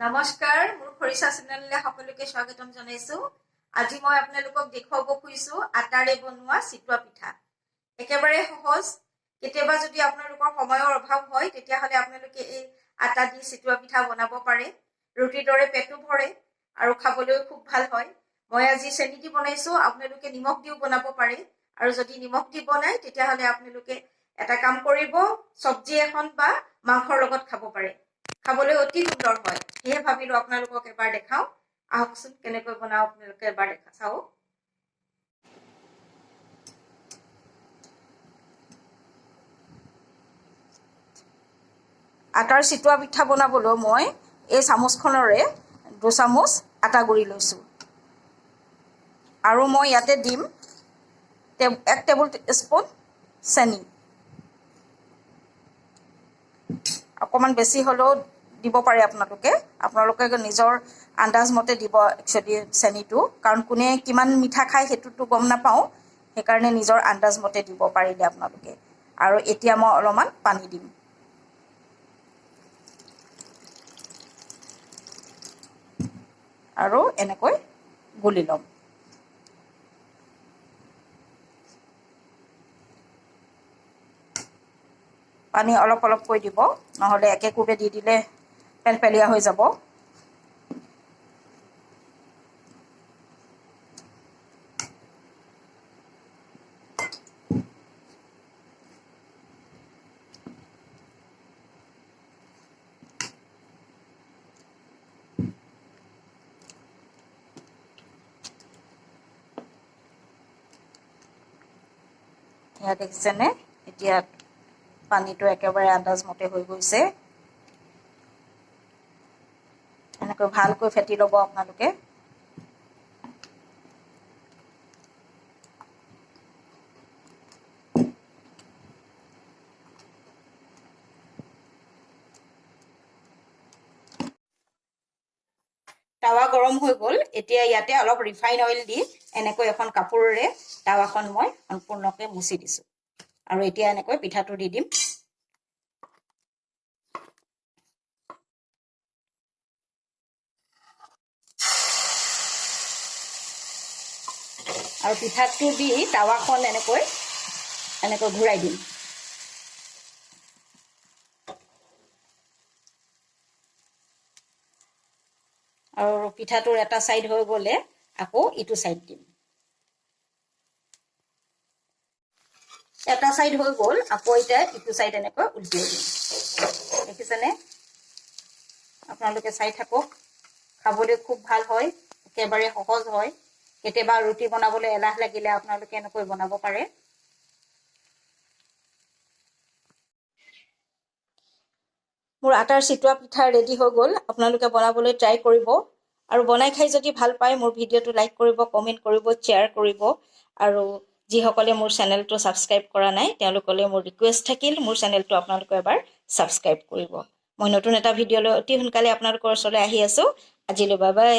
নমস্কাৰ মোৰ খৰিচা চেনেললৈ সকলোকে স্বাগতম জনাইছো। আজি মই আপোনালোকক দেখুৱাব খুজিছো আটাৰে বনোৱা চিতোৱা পিঠা। একেবাৰে সহজ। কেতিয়াবা যদি আপোনালোকৰ সময়ৰ অভাৱ হয় তেতিয়াহলে আপোনালোকে এই আটা দি চিতোৱা পিঠা বনাব পাৰে। ৰুটিৰ দৰে পেটো ভৰে আৰু খাবলৈও খুব ভাল হয়। মই আজি চেনি দি বনাইছো, আপোনালোকে নিমখ দিও বনাব পাৰে। আৰু যদি নিমখ দি বনায় তেতিয়াহলে আপোনালোকে এটা কাম কৰিব, চব্জি এখন বা মাংসৰ লগত খাব পাৰে। খাবলৈ অতি সুন্দৰ হয়। সেয়ে ভাবিলো আপোনালোকক এবাৰ দেখাও। আহকচোন কেনেকৈ বনাও আপোনালোকে এবাৰ দেখা চাও। আটাৰ চিতোৱা পিঠা বনাবলৈ মই এই চামুচখনৰে 2 চামুচ আটা গুৰি লৈছো। আৰু মই ইয়াতে দিম 1 টেবুল স্পুন চেনি। অকমান বেছি হলেও দিব পাৰে আপোনালোকে নিজৰ আন্দাজ মতে দিব একচুয়ালি চেনিটো, কাৰণ কোনে কিমান মিঠা খায় সেইটোতো গম নাপাওঁ, সেইকাৰণে নিজৰ আন্দাজ মতে দিব পাৰিলে আপোনালোকে। আৰু এতিয়া মই অলপমান পানী দিম। আৰু এনেকৈ গুলি ল'ম। পানী অলপ অলপকৈ দিব, নহলে একেকোবে দি দিলে পেলপেলীয়া হৈ যাব। এয়া দেখিছেনে, এতিয়া পানীটো একেবাৰে আন্দাজ মতে হৈ গৈছে। এনেকৈ ভালকৈ ফেটি ল'ব আপোনালোকে। টাৱা গৰম হৈ গ'ল। এতিয়া ইয়াতে অলপ ৰিফাইন অইল দি এনেকৈ এখন কাপোৰেৰে টাৱাখন মই সম্পূৰ্ণকৈ মুচি দিছো। আৰু এতিয়া এনেকৈ পিঠাটো দি দিম। আৰু পিঠাটো দি টাৱাখন এনেকৈ ঘূৰাই দিম। আৰু পিঠাটোৰ এটা সাইড হৈ গ'লে আকৌ ইটো সাইড দিম। এটা সাইড হৈ গ'ল, আকৌ এতিয়া ইটো সাইড এনেকৈ উল্টিয়াই দিম। দেখিছেনে? আপোনালোকে চাই থাকক। খাবলৈ খুব ভাল হয়, একেবাৰে সহজ হয়। কেতিয়াবা ৰুটি বনাবলৈ এলাহ লাগিলে আপোনালোকে এনেকৈ বনাব পাৰে। মোৰ আটাৰ চিতোৱা পিঠা ৰেডি হৈ গ'ল। আপোনালোকে বনাবলৈ ট্ৰাই কৰিব। আৰু বনাই খাই যদি ভাল পায় মোৰ ভিডিঅ'টো লাইক কৰিব, কমেণ্ট কৰিব, শ্বেয়াৰ কৰিব। আৰু যিসকলে মোৰ চেনেলটো ছাবস্ক্ৰাইব কৰা নাই তেওঁলোকলৈ মোৰ ৰিকুৱেষ্ট থাকিল মোৰ চেনেলটো আপোনালোকে এবাৰ ছাবস্ক্ৰাইব কৰিব। মই নতুন এটা ভিডিঅ'লৈ অতি সোনকালে আপোনালোকৰ ওচৰলৈ আহি আছো। আজিলৈ বাই বাই।